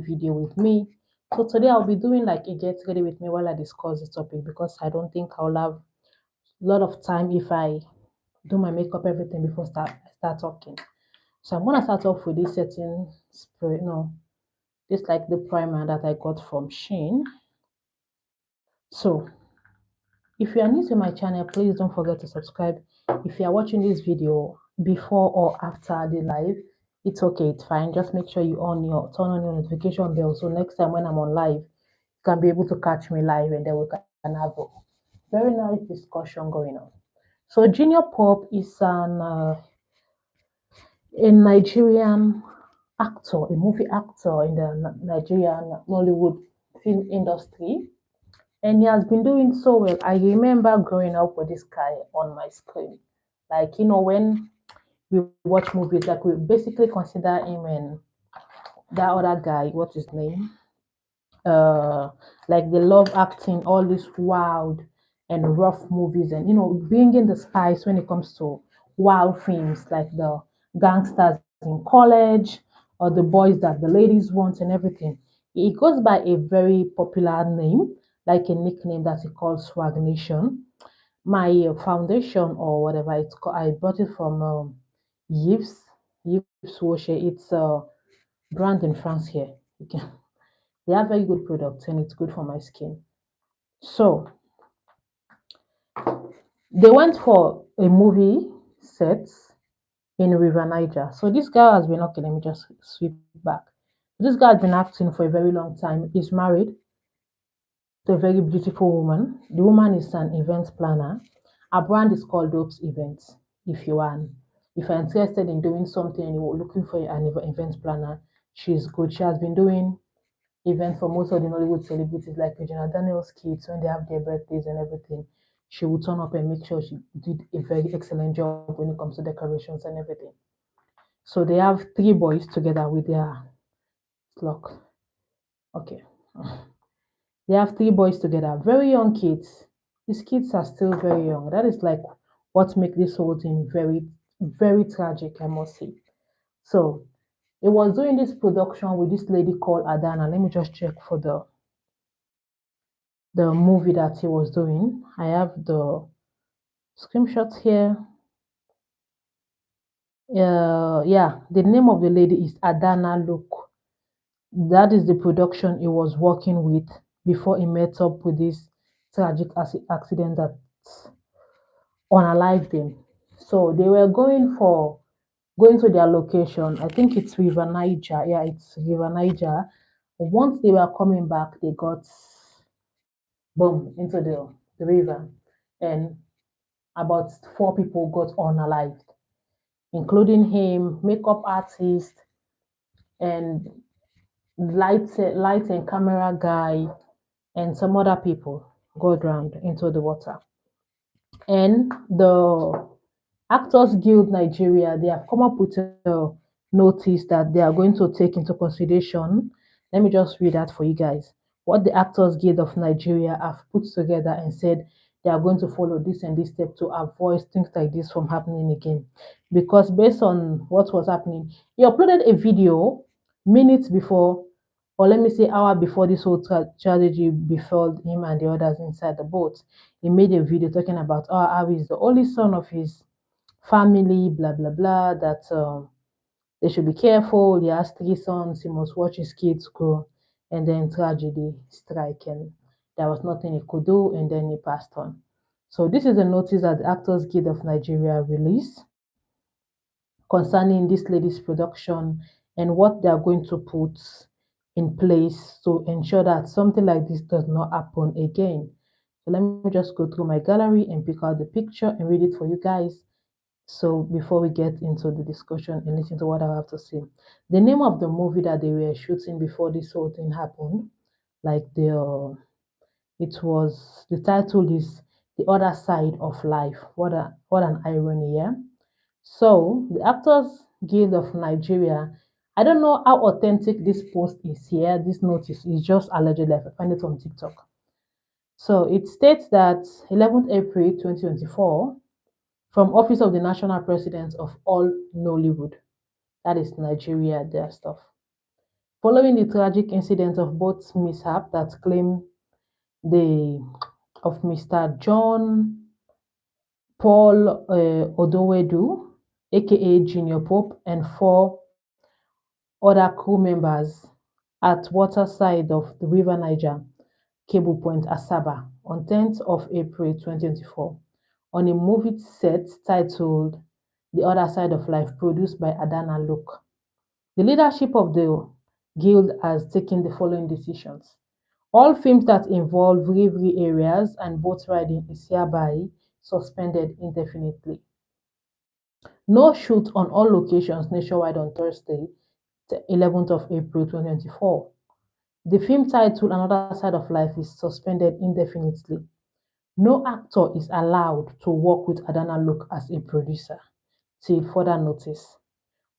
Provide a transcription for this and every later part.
video with me. So today I'll be doing like a get ready with me while I discuss this topic because I don't think I'll have a lot of time if I do my makeup everything before I start talking. So I'm gonna start off with this setting spray. No, this like the primer that I got from Shein. So if you are new to my channel, please don't forget to subscribe. If you are watching this video before or after the live, it's okay, it's fine. Just make sure you turn on your notification bell so next time when I'm on live, you can be able to catch me live and then we can have a very nice discussion going on. So Jnr Pope is a Nigerian actor, a movie actor in the Nigerian Nollywood film industry, and he has been doing so well. I remember growing up with this guy on my screen. Like, when we watch movies, like we basically consider him and that other guy, what's his name? Uh like they love acting all these wild and rough movies and bringing the spice when it comes to wild films like the gangsters in college or the boys that the ladies want and everything. It goes by a very popular name, like a nickname that he calls Swag Nation. My foundation or whatever it's called, I bought it from Yves Yves Rocher. It's a brand in France here. You can they have very good products and it's good for my skin. So they went for a movie set in River Niger. So this guy has been okay. Let me just sweep back. This guy has been acting for a very long time. He's married to a very beautiful woman. The woman is an event planner. Her brand is called Dope's Events. If you're interested in doing something and you're looking for an event planner, she's good. She has been doing event for most of the Nollywood celebrities like Regina Daniels' kids when they have their birthdays and everything. She would turn up and make sure she did a very excellent job when it comes to decorations and everything. So they have three boys together with their lock. Okay. They have three boys together, very young kids. These kids are still very young. That is like what makes this whole thing very, very tragic, I must say. So it was doing this production with this lady called Adana. Let me just check for the movie that he was doing. I have the screenshots here. Yeah, the name of the lady is Adana Luke. That is the production he was working with before he met up with this tragic accident that unalived him. So they were going to their location. I think it's River Niger. Yeah, it's River Niger. Once they were coming back, they got boom into the river, and about four people got unalived, including him, makeup artist, and light and camera guy, and some other people got drowned into the water. And the Actors Guild Nigeria, they have come up with a notice that they are going to take into consideration. Let me just read that for you guys. What the Actors Guild of Nigeria have put together and said they are going to follow this and this step to avoid things like this from happening again. Because based on what was happening, he uploaded a video minutes before, or let me say hour before this whole tragedy befell him and the others inside the boat. He made a video talking about how he's the only son of his family, blah blah blah, that they should be careful. He has three sons, he must watch his kids grow, and then tragedy strike, and there was nothing he could do, and then he passed on. So this is a notice that the Actors Guild of Nigeria released concerning this lady's production and what they are going to put in place to ensure that something like this does not happen again. So let me just go through my gallery and pick out the picture and read it for you guys. So before we get into the discussion and listen to what I have to say, the name of the movie that they were shooting before this whole thing happened, like it was the title is The Other Side of Life. What an irony, yeah. So the Actors Guild of Nigeria. I don't know how authentic this post is here. This notice is just allegedly. I find it on TikTok. So it states that 11th April 2024 from Office of the National President of all Nollywood. That is Nigeria, their stuff. Following the tragic incident of both mishap that claim the of Mr. John Paul Odowedu, aka Jnr Pope, and four other crew members at waterside of the River Niger, Cable Point, Asaba, on 10th of April 2024, on a movie set titled The Other Side of Life, produced by Adana Luke. The leadership of the guild has taken the following decisions. All films that involve river areas and boat riding is hereby suspended indefinitely. No shoot on all locations nationwide on Thursday, the 11th of April 2024. The film title Another Side of Life is suspended indefinitely. No actor is allowed to work with Adana Luke as a producer till further notice.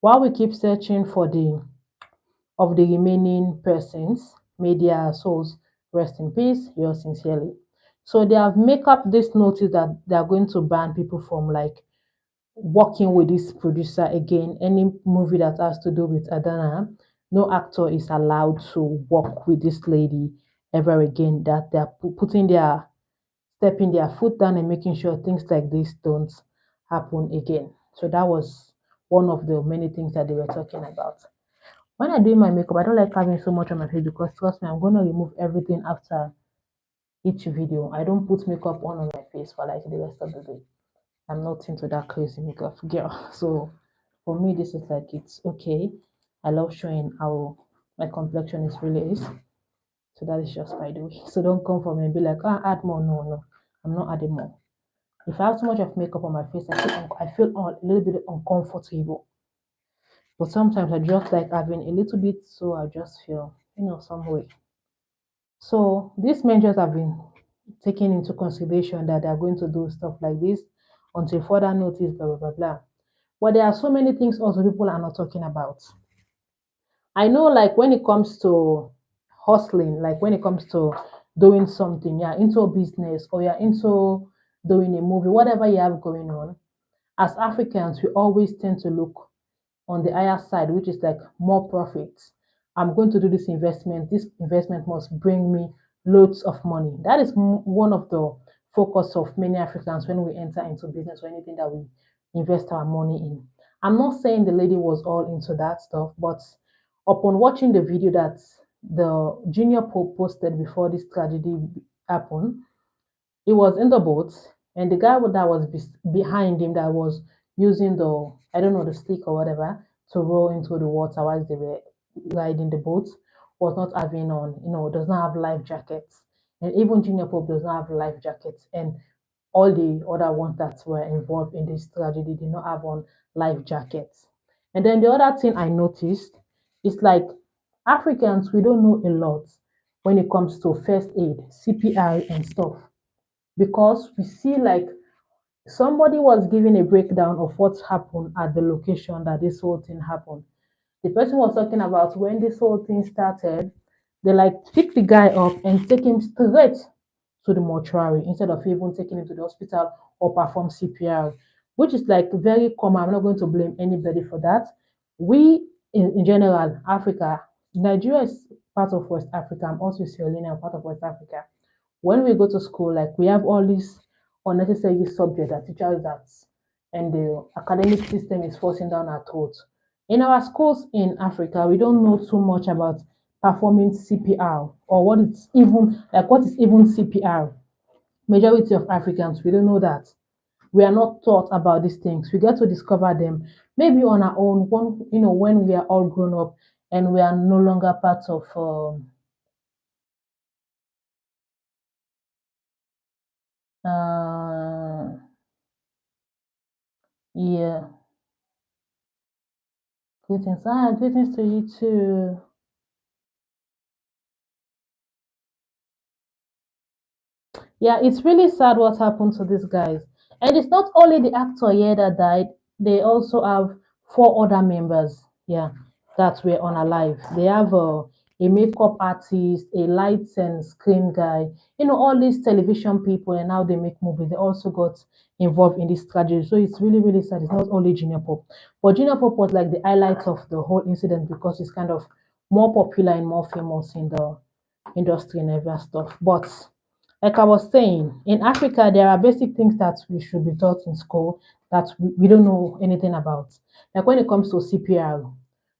While we keep searching for the of the remaining persons, may their souls rest in peace. Yours sincerely. So they have make up this notice that they are going to ban people from like working with this producer again. Any movie that has to do with Adana, no actor is allowed to work with this lady ever again. That they are putting their stepping their foot down and making sure things like this don't happen again. So that was one of the many things that they were talking about. When I do my makeup, I don't like having so much on my face because trust me, I'm gonna remove everything after each video. I don't put makeup on my face for like the rest of the day. I'm not into that crazy makeup girl. So for me, this is like it's okay. I love showing how my complexion is really is. So that is just by the way. So don't come for me and be like, ah, add more. No, no, I'm not adding more. If I have too much of makeup on my face, I feel a little bit uncomfortable. But sometimes I just like having a little bit, so I just feel, some way. So these measures have been taken into consideration that they are going to do stuff like this until further notice, blah blah blah blah. But there are so many things also people are not talking about. I know, like when it comes to hustling, like when it comes to doing something, you're into a business or you're into doing a movie, whatever you have going on, as Africans, we always tend to look on the higher side, which is like more profits. I'm going to do this investment. This investment must bring me loads of money. That is one of the focus of many Africans when we enter into business or anything that we invest our money in. I'm not saying the lady was all into that stuff, but upon watching the video that the Junior Pope posted before this tragedy happened, he was in the boat, and the guy that was behind him that was using the I don't know the stick or whatever to roll into the water while they were riding the boat was not having on, does not have life jackets, and even Junior Pope does not have life jackets, and all the other ones that were involved in this tragedy did not have on life jackets. And then the other thing I noticed is like Africans, we don't know a lot when it comes to first aid, CPR, and stuff because we see like somebody was giving a breakdown of what happened at the location that this whole thing happened. The person was talking about when this whole thing started, they like pick the guy up and take him straight to the mortuary instead of even taking him to the hospital or perform CPR, which is like very common. I'm not going to blame anybody for that. We, in general, Africa, Nigeria is part of West Africa. I'm also Sierra Leone, I'm part of West Africa. When we go to school, like we have all these unnecessary subjects that teachers that and the academic system is forcing down our throats. In our schools in Africa, we don't know too much about performing CPR or what is even CPR. Majority of Africans, we don't know that. We are not taught about these things. We get to discover them maybe on our own, when we are all grown up and we are no longer part of yeah. Greetings. Greetings to you too. Yeah, it's really sad what happened to these guys. And it's not only the actor here that died, they also have four other members, yeah, that were unalive. They have a makeup artist, a lights and screen guy, all these television people and how they make movies. They also got involved in this tragedy. So it's really, really sad. It's not only Junior Pope. But Junior Pope was like the highlight of the whole incident because it's kind of more popular and more famous in the industry and every stuff. But like I was saying, in Africa, there are basic things that we should be taught in school that we don't know anything about. Like when it comes to CPR,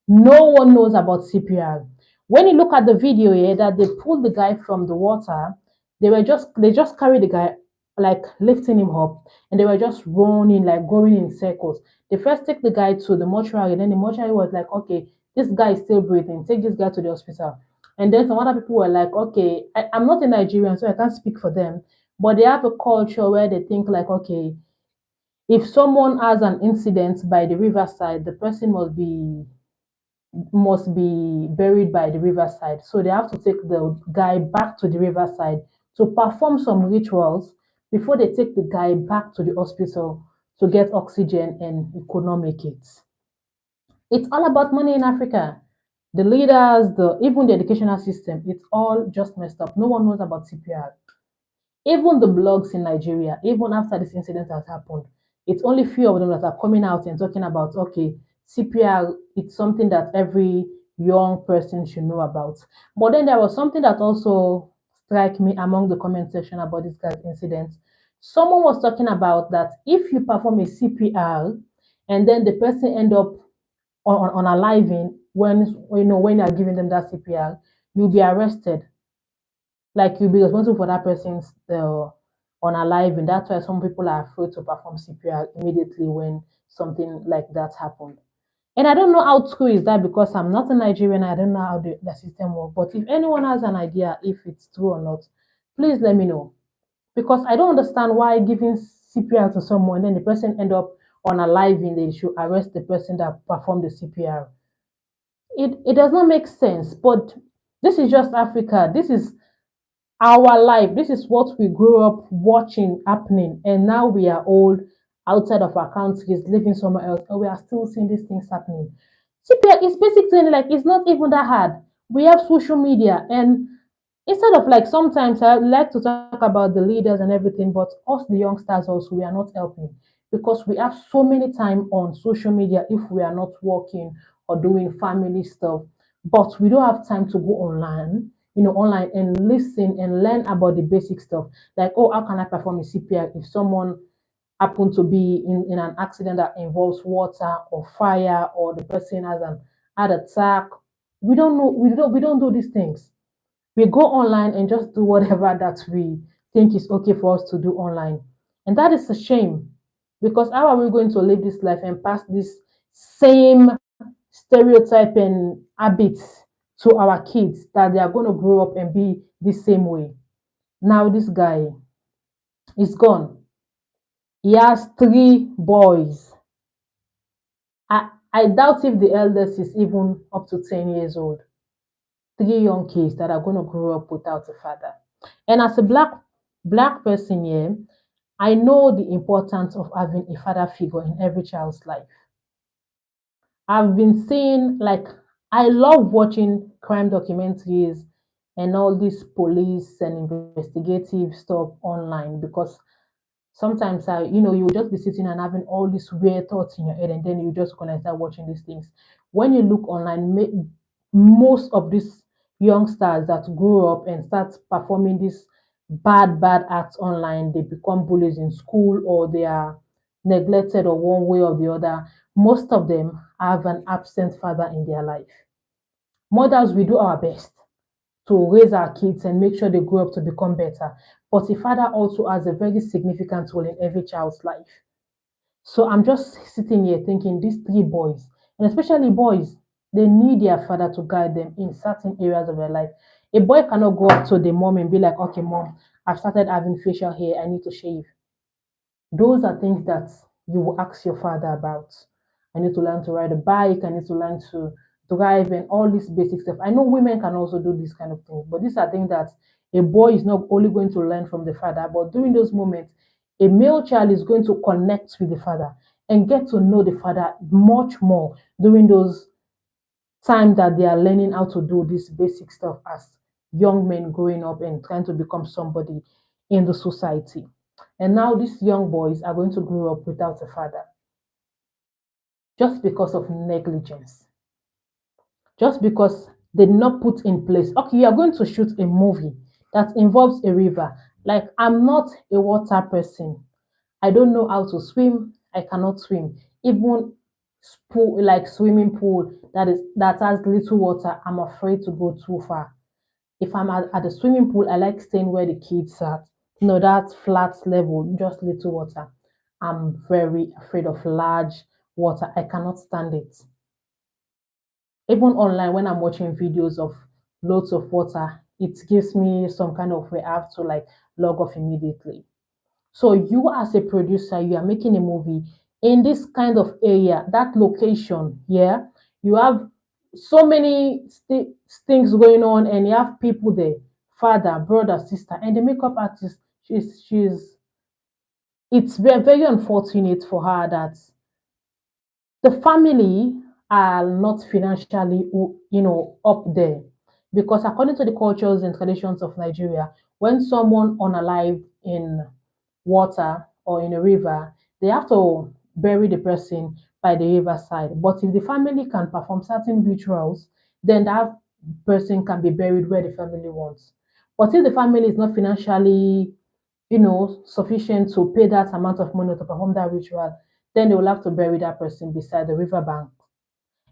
no one knows about CPR. When you look at the video here that they pulled the guy from the water, they just carried the guy, like lifting him up, and they were just running, like going in circles. They first take the guy to the mortuary, then the mortuary was like, okay, this guy is still breathing, take this guy to the hospital. And then some other people were like, okay, I'm not a Nigerian, so I can't speak for them. But they have a culture where they think like, okay, if someone has an incident by the riverside, the person must be buried by the riverside. So they have to take the guy back to the riverside to perform some rituals before they take the guy back to the hospital to get oxygen, and he could not make it. It's all about money in Africa. The leaders, the even the educational system, it's all just messed up. No one knows about CPR. Even the blogs in Nigeria, even after this incident has happened, it's only few of them that are coming out and talking about, okay, CPR, it's something that every young person should know about. But then there was something that also struck me among the comment section about this guy's incident. Someone was talking about that if you perform a CPR and then the person end up on unaliving when you're giving them that CPR, you'll be arrested, like you'll be responsible for that person's unaliving. That's why some people are afraid to perform CPR immediately when something like that happened. And I don't know how true is that because I'm not a Nigerian. I don't know how the system works. But if anyone has an idea if it's true or not, please let me know. Because I don't understand why giving CPR to someone, then the person end up unaliving, they should arrest the person that performed the CPR. It does not make sense. But this is just Africa. This is our life. This is what we grew up watching happening, and now we are old outside of our countries, living somewhere else, and we are still seeing these things happening. CPR is basically like it's not even that hard. We have social media, and instead of like sometimes I like to talk about the leaders and everything, but us the youngsters also we are not helping because we have so many time on social media if we are not working or doing family stuff, but we don't have time to go online and listen and learn about the basic stuff. Like, oh, how can I perform a CPR if someone happened to be in an accident that involves water or fire or the person has an heart attack? We don't know, we don't do these things. We go online and just do whatever that we think is okay for us to do online. And that is a shame because how are we going to live this life and pass this same stereotype and habits to our kids that they are going to grow up and be the same way? Now, this guy is gone. He has three boys. I doubt if the eldest is even up to 10 years old. Three young kids that are going to grow up without a father. And as a black person here, I know the importance of having a father figure in every child's life. I've been seeing like I love watching crime documentaries and all this police and investigative stuff online because sometimes you just be sitting and having all these weird thoughts in your head, and then you just gonna start watching these things. When you look online, most of these youngsters that grow up and start performing these bad acts online, they become bullies in school or they are neglected or one way or the other. Most of them have an absent father in their life. Mothers, we do our best to raise our kids and make sure they grow up to become better. But a father also has a very significant role in every child's life. So I'm just sitting here thinking these three boys, and especially boys, they need their father to guide them in certain areas of their life. A boy cannot go up to the mom and be like, okay, mom, I've started having facial hair, I need to shave. Those are things that you will ask your father about. I need to learn to ride a bike. I need to learn to drive and all this basic stuff. I know women can also do this kind of things, but these are things that a boy is not only going to learn from the father, but during those moments, a male child is going to connect with the father and get to know the father much more during those times that they are learning how to do this basic stuff as young men growing up and trying to become somebody in the society. And now these young boys are going to grow up without a father just because of negligence, just because they did not put in place. Okay, you are going to shoot a movie that involves a river. Like, I'm not a water person. I don't know how to swim. I cannot swim. Even pool, like swimming pool that has little water, I'm afraid to go too far. If I'm at the swimming pool, I like staying where the kids are. That flat level, just little water. I'm very afraid of large water. I cannot stand it. Even online, when I'm watching videos of loads of water, it gives me some kind of way. I have to like log off immediately. So you as a producer, you are making a movie in this kind of area, that location, yeah, you have so many things going on, and you have people there, father, brother, sister, and the makeup artist. She's It's very unfortunate for her that the family are not financially, up there, because according to the cultures and traditions of Nigeria, when someone unalive in water or in a river, they have to bury the person by the riverside. But if the family can perform certain rituals, then that person can be buried where the family wants. But if the family is not financially, sufficient to pay that amount of money to perform that ritual, then they will have to bury that person beside the riverbank.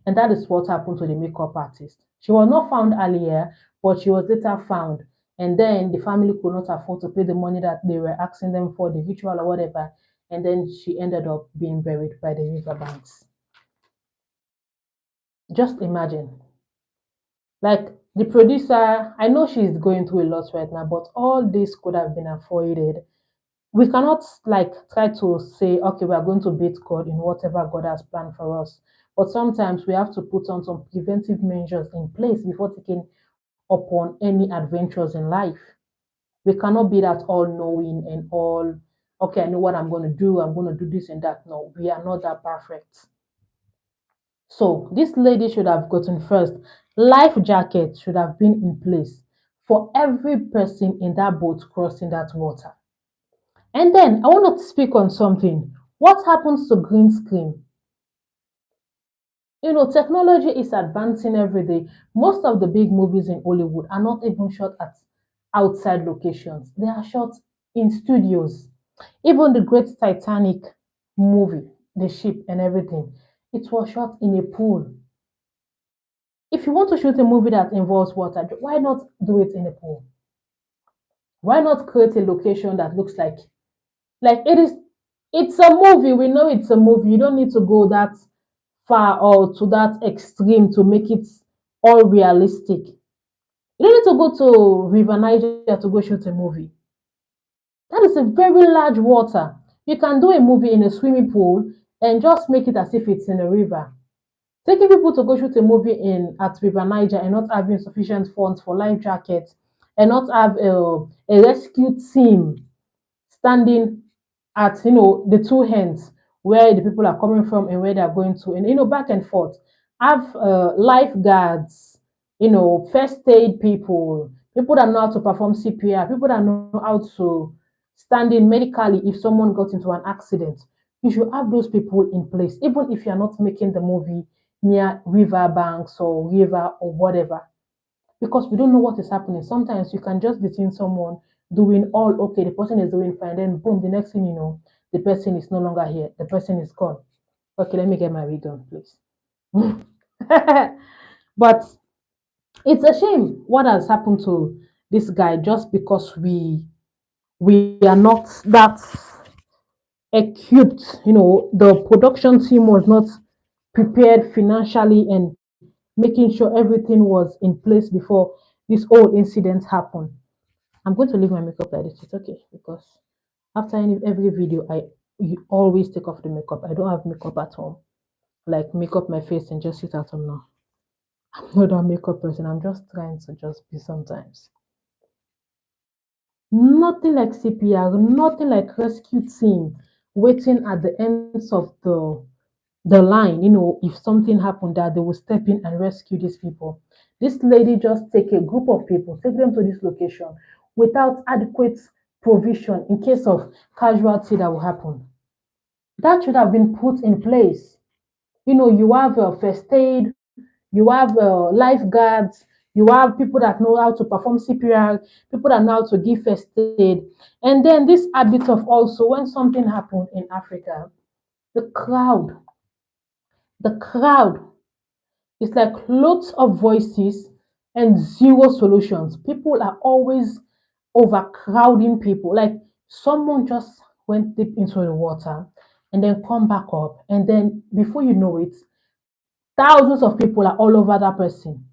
And that is what happened to the makeup artist. She was not found earlier, but she was later found. And then the family could not afford to pay the money that they were asking them for the ritual or whatever. And then she ended up being buried by the riverbanks. Just imagine. Like, the producer, I know she's going through a lot right now, but all this could have been avoided. We cannot like try to say, okay, we are going to beat God in whatever God has planned for us. But sometimes we have to put on some preventive measures in place before taking upon any adventures in life. We cannot be that all knowing and all, okay, I know what I'm going to do. I'm going to do this and that. No, we are not that perfect. So this lady should have gotten first. Life jacket should have been in place for every person in that boat crossing that water. And then I want to speak on something. What happens to green screen? Technology is advancing every day. Most of the big movies in Hollywood are not even shot at outside locations. They are shot in studios. Even the great Titanic movie, the ship and everything, it was shot in a pool. If you want to shoot a movie that involves water, why not do it in a pool? Why not create a location that looks like it is? It's a movie. We know it's a movie. You don't need to go that far or to that extreme to make it all realistic. You don't need to go to River Niger to go shoot a movie. That is a very large water. You can do a movie in a swimming pool and just make it as if it's in a river. Taking people to go shoot a movie in at River Niger and not having sufficient funds for life jackets and not have a rescue team standing at the two ends where the people are coming from and where they are going to, and back and forth. Have lifeguards, first aid people, people that know how to perform CPR, people that know how to stand in medically if someone got into an accident. You should have those people in place, even if you're not making the movie near river banks or river or whatever, because we don't know what is happening. Sometimes you can just be seeing someone doing all okay, the person is doing fine, then boom, the next thing you know, the person is no longer here, the person is gone. Okay, let me get my read on, please. But it's a shame what has happened to this guy just because we are not that equipped. The production team was not prepared financially and making sure everything was in place before this whole incident happened. I'm going to leave my makeup like this. It's okay because after every video, I you always take off the makeup. I don't have makeup at home. Like makeup my face and just sit at home now. I'm not a makeup person. I'm just trying to just be sometimes. Nothing like CPR, nothing like rescue team waiting at the ends of the line, if something happened that they will step in and rescue these people. This lady just take a group of people, take them to this location without adequate provision in case of casualty that will happen. That should have been put in place. You have first aid, you have lifeguards, You have people that know how to perform CPR, people that know how to give first aid. And then this habit of also when something happened in Africa, the crowd, the crowd it's like lots of voices and zero solutions. People are always overcrowding people. Like someone just went deep into the water and then come back up. And then before you know it, thousands of people are all over that person,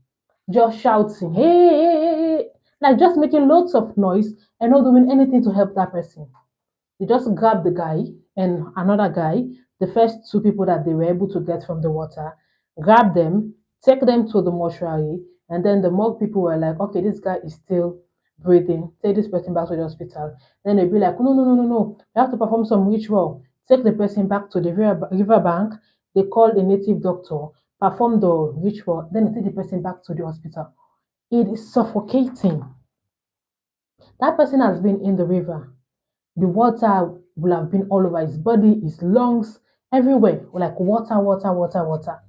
just shouting, hey, hey, hey, hey, hey," like just making lots of noise and not doing anything to help that person. They just grabbed the guy and another guy, the first two people that they were able to get from the water, grab them, take them to the mortuary, and then the morgue people were like, okay, this guy is still breathing, take this person back to the hospital. Then they'd be like, no, no, no, no, no, you have to perform some ritual, take the person back to the river bank. They called a native doctor, perform the ritual, then they take the person back to the hospital. It is suffocating. That person has been in the river. The water will have been all over his body, his lungs, everywhere. Like water, water, water, water.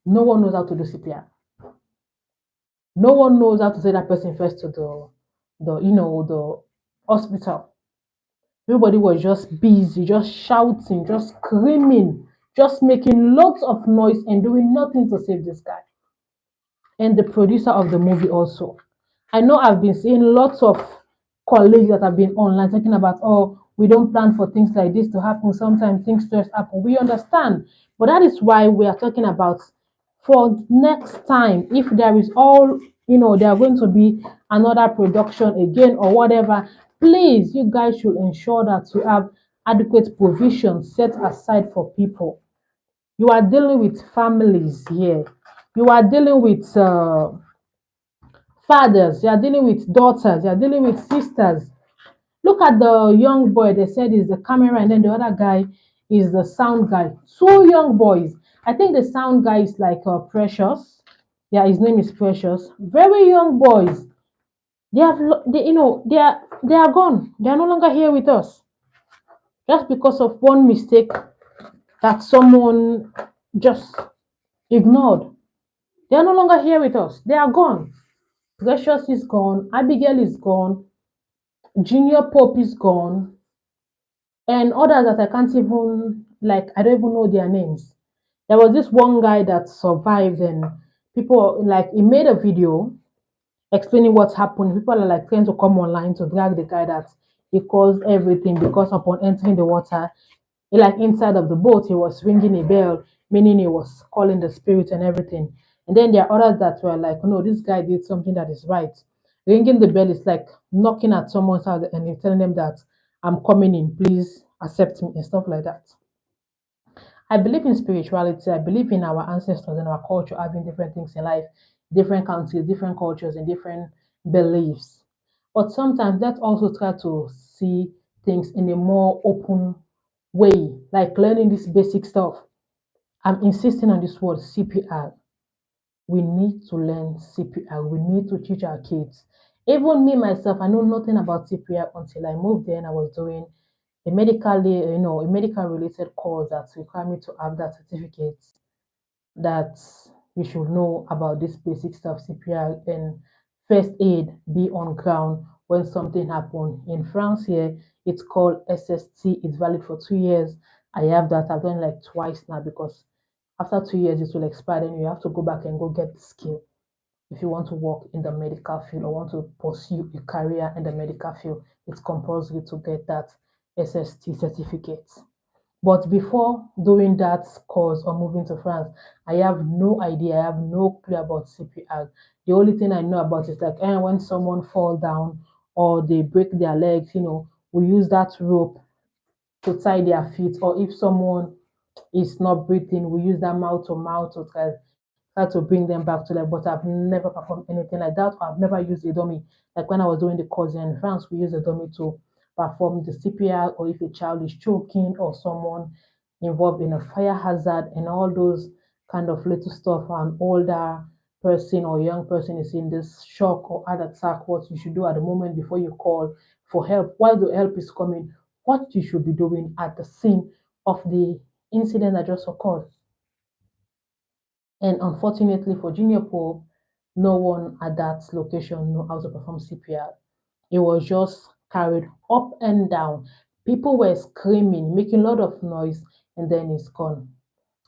No one knows how to do CPR. No one knows how to take that person first to the hospital. Everybody was just busy, just shouting, just screaming, just making lots of noise and doing nothing to save this guy. And the producer of the movie also. I know I've been seeing lots of colleagues that have been online talking about, oh, we don't plan for things like this to happen. Sometimes things just happen. We understand. But that is why we are talking about for next time, if there is all, there are going to be another production again or whatever, please, you guys should ensure that you have adequate provision set aside for people. You are dealing with families here. You are dealing with fathers, you are dealing with daughters, you are dealing with sisters. Look at the young boy, they said is the camera, and then the other guy is the sound guy. Two young boys. I think the sound guy is like Precious. Yeah, his name is Precious. Very young boys. They have, they are gone. They are no longer here with us just because of one mistake that someone just ignored. They are no longer here with us. They are gone. Precious is gone. Abigail is gone. Jnr Pope is gone, and others that I can't even like. I don't even know their names. There was this one guy that survived, and people like he made a video explaining what happened. People are like trying to come online to drag the guy that he caused everything because upon entering the water, like inside of the boat, he was ringing a bell, meaning he was calling the spirit and everything. And then there are others that were like, no, this guy did something that is right. Ringing the bell is like knocking at someone's house and you're telling them that I'm coming in, please accept me and stuff like that. I believe in spirituality. I believe in our ancestors and our culture having different things in life, different countries, different cultures, and different beliefs. But sometimes let's also try to see things in a more open way, like learning this basic stuff. I'm insisting on this word CPR. We need to learn CPR. We need to teach our kids. Even me myself, I know nothing about CPR until I moved there and I was doing a medical related course that required me to have that certificate that you should know about this basic stuff, CPR and first aid, be on ground when something happened. In France here, it's called SST. It's valid for 2 years. I have that. I've done it like twice now because after 2 years it will expire. Then you have to go back and go get the skill if you want to work in the medical field or want to pursue a career in the medical field. It's compulsory to get that SST certificate. But before doing that course or moving to France, I have no idea. I have no clue about CPR. The only thing I know about is like when someone fall down or they break their legs, we use that rope to tie their feet. Or if someone is not breathing, we use that mouth to mouth to try to bring them back to life. But I've never performed anything like that. I've never used a dummy. Like when I was doing the course in France, we use a dummy to perform the CPR, or if a child is choking or someone involved in a fire hazard and all those kind of little stuff. An older person or young person is in this shock or heart attack, what you should do at the moment before you call for help, while the help is coming, what you should be doing at the scene of the incident that just occurred. And unfortunately for Jnr Pope, No one at that location knew how to perform CPR. It was just carried up and down. People were screaming, making a lot of noise, and then it's gone.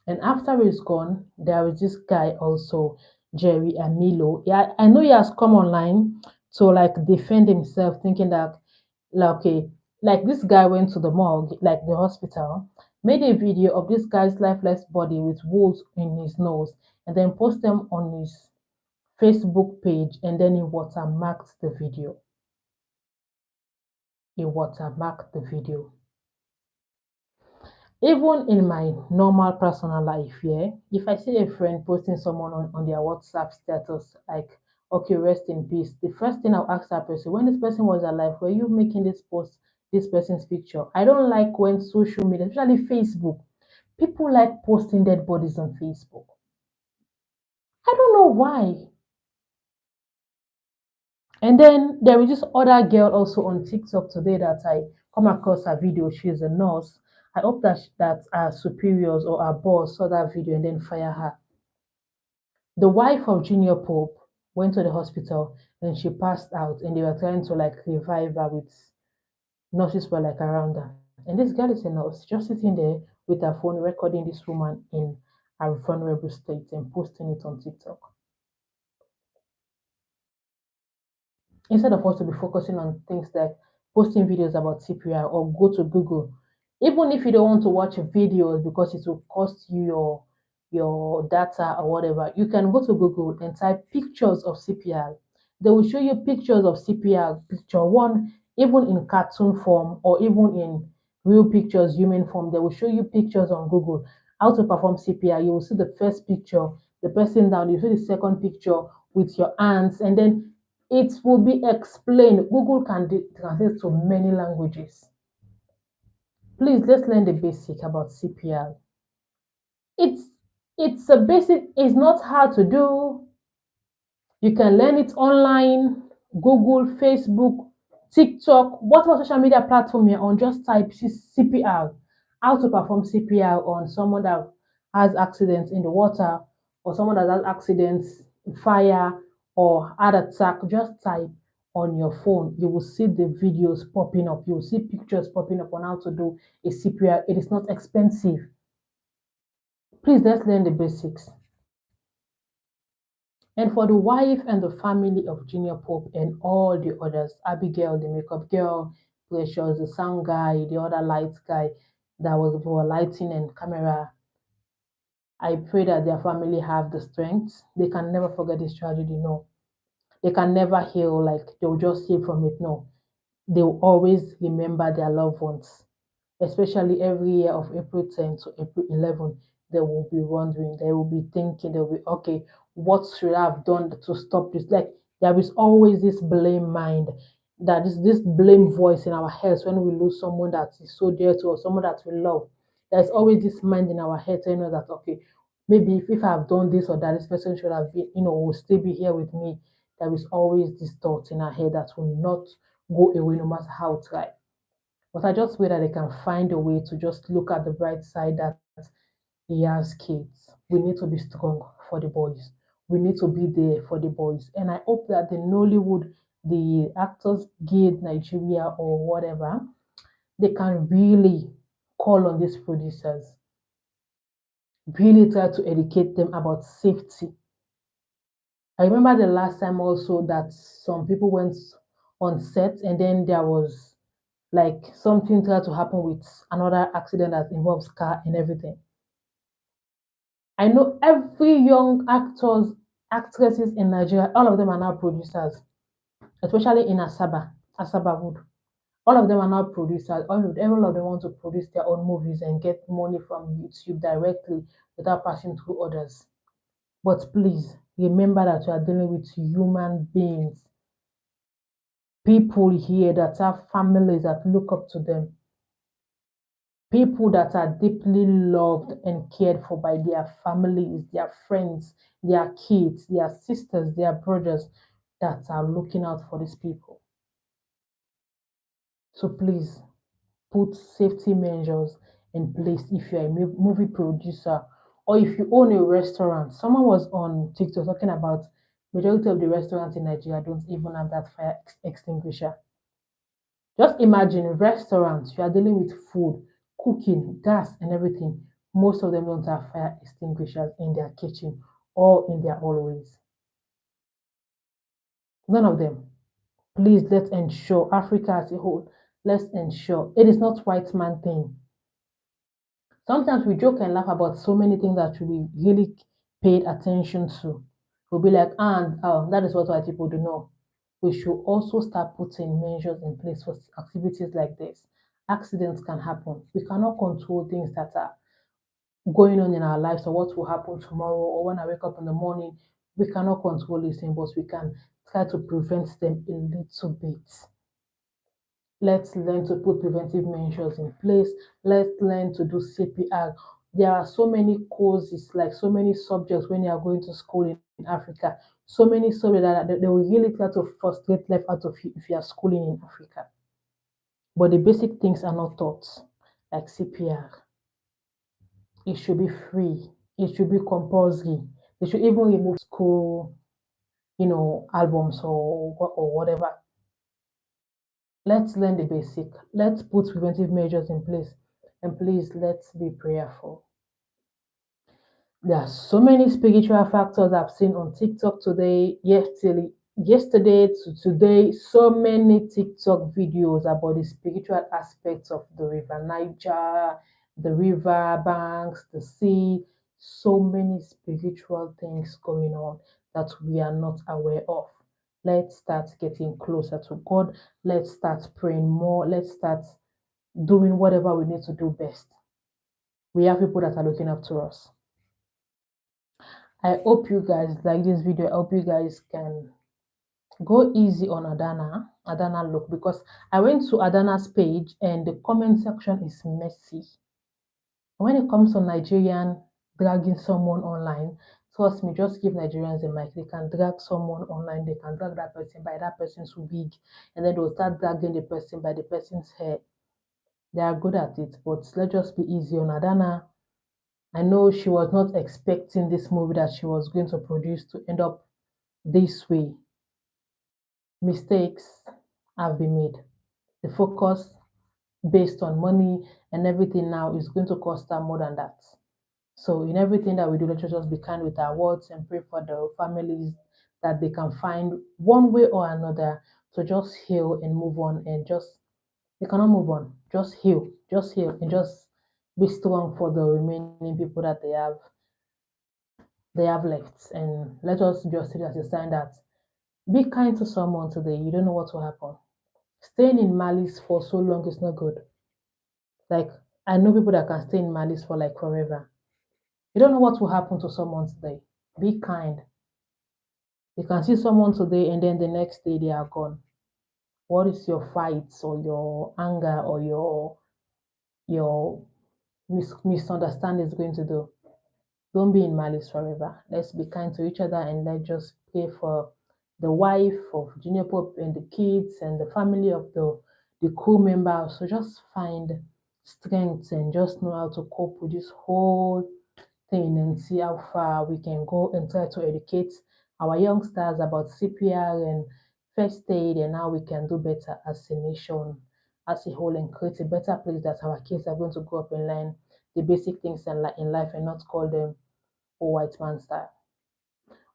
And after he's gone, there is this guy also, Jerry Amilo. Yeah, I know he has come online to like defend himself, thinking that like okay, like this guy went to the morgue, like the hospital, made a video of this guy's lifeless body with wounds in his nose, and then post them on his Facebook page, and then he watermarked the video. He watermarked the video. Even in my normal personal life, yeah, if I see a friend posting someone on their WhatsApp status, like, okay, rest in peace, the first thing I'll ask that person, when this person was alive, were you making this post, this person's picture? I don't like when social media, especially Facebook, people like posting dead bodies on Facebook. I don't know why. And then there is this other girl also on TikTok today that I come across her video. She's a nurse. I hope that our superiors or our boss saw that video and then fire her. The wife of Junior Pope went to the hospital and she passed out, and they were trying to like revive her with nurses were like around her. And this girl is a nurse, just sitting there with her phone recording this woman in a vulnerable state and posting it on TikTok. Instead of us to be focusing on things like posting videos about CPR or go to Google, even if you don't want to watch videos because it will cost you your data or whatever, you can go to Google and type pictures of CPR. They will show you pictures of CPR, picture one, even in cartoon form or even in real pictures, human form. They will show you pictures on Google how to perform CPR. You will see the first picture, the person down, you see the second picture with your hands, and then it will be explained. Google can translate to many languages. Please let's learn the basic about CPR. It's it's a basic, it's not hard to do. You can learn it online, Google, Facebook, TikTok, whatever social media platform you're on, just type CPR, how to perform CPR on someone that has accidents in the water or someone that has accidents, fire or heart attack. Just type on your phone. You will see the videos popping up. You will see pictures popping up on how to do a CPR. It is not expensive. Please let's learn the basics. And for the wife and the family of Junior Pope and all the others, Abigail, the makeup girl, Precious, the sound guy, the other lights guy that was for lighting and camera, I pray that their family have the strength. They can never forget this tragedy, no. They can never heal, like they'll just heal from it, no. They'll always remember their loved ones, especially every year of April 10 to April 11. They will be wondering, they will be thinking, they'll be, okay, what should I have done to stop this? Like, there is always this blame mind, that is this blame voice in our heads when we lose someone that is so dear to us, someone that we love. There's always this mind in our head telling us that, okay, maybe if I've done this or that, this person should have been, will still be here with me. There is always this thought in our head that will not go away no matter how try. But I just pray that they can find a way to just look at the bright side that he has kids. We need to be strong for the boys. We need to be there for the boys. And I hope that the Nollywood, the Actors Guild Nigeria or whatever, they can really call on these producers, really try to educate them about safety. I remember the last time also that some people went on set and then there was like something tried to happen with another accident that involves car and everything. I know every young actors, actresses in Nigeria, all of them are now producers, especially in Asaba Wood. All of them are now producers. All of them want to produce their own movies and get money from YouTube directly without passing through others. But please remember that you are dealing with human beings, people here that have families that look up to them, people that are deeply loved and cared for by their families, their friends, their kids, their sisters, their brothers that are looking out for these people. So please put safety measures in place if you're a movie producer or if you own a restaurant. Someone was on TikTok talking about Majority of the restaurants in Nigeria don't even have that fire extinguisher. Just imagine restaurants, you are dealing with food, cooking, gas, and everything. Most of them don't have fire extinguishers in their kitchen or in their hallways. None of them. Please, let's ensure Africa as a whole. Let's ensure it is not white man thing. Sometimes we joke and laugh about so many things that we really paid attention to. We'll be like, and oh, that is what white people do. No, we should also start putting measures in place for activities like this. Accidents can happen. We cannot control things that are going on in our lives or what will happen tomorrow or when I wake up in the morning. We cannot control these things, but we can try to prevent them a little bit. Let's learn to put preventive measures in place. Let's learn to do CPR. There are so many courses, like so many subjects when you are going to school in Africa. So many subjects that they will really try to frustrate life out of you if you are schooling in Africa. But the basic things are not taught, like CPR. It should be free. It should be compulsory. They should even remove school, albums or whatever. Let's learn the basic. Let's put preventive measures in place. And please, let's be prayerful. There are so many spiritual factors I've seen on TikTok today, yesterday to today. So many TikTok videos about the spiritual aspects of the River Niger, the river banks, the sea. So many spiritual things going on that we are not aware of. Let's start getting closer to God. Let's start praying more. Let's start doing whatever we need to do best. We have people that are looking up to us. I hope you guys like this video. I hope you guys can go easy on Adana look, because I went to Adana's page and the comment section is messy. When it comes to Nigerian dragging someone online, trust me, just give Nigerians a mic. They can drag someone online, they can drag that person by that person's wig, and then they'll start dragging the person by the person's hair. They are good at it, but let's just be easy on Adana. I know she was not expecting this movie that she was going to produce to end up this way. Mistakes have been made. The focus based on money and everything now is going to cost her more than that. So in everything that we do, let's just be kind with our words and pray for the families that they can find one way or another to just heal and move on, and just they cannot move on. Just heal, and just be strong for the remaining people that they have left. And let us just see it as a sign that be kind to someone today. You don't know what will happen. Staying in malice for so long is not good. Like, I know people that can stay in malice for like forever. You don't know what will happen to someone today. Be kind. You can see someone today and then the next day they are gone. What is your fights or your anger or your misunderstanding is going to do? Don't be in malice forever. Let's be kind to each other, and let's just pray for the wife of Jnr Pope and the kids and the family of the crew members. So just find strength and just know how to cope with this whole thing, and see how far we can go, and try to educate our youngsters about CPR and first aid, and how we can do better as a nation, as a whole, and create a better place that our kids are going to grow up and learn the basic things in life, and not call them white man style.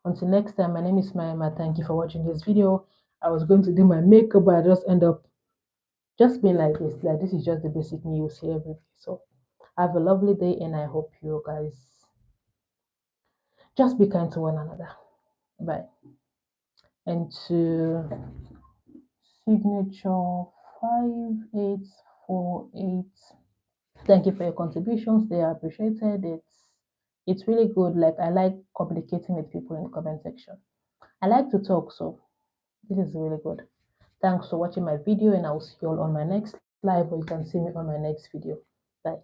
Until next time, my name is Mayama. Thank you for watching this video. I was going to do my makeup, but I just end up just being like this. Like, this is just the basic me you see every day. So have a lovely day, and I hope you guys just be kind to one another. Bye. And to signature 5848. Thank you for your contributions. They are appreciated. It's really good. Like, I like communicating with people in the comment section. I like to talk, so this is really good. Thanks for watching my video, and I'll see you all on my next live, or you can see me on my next video. Bye.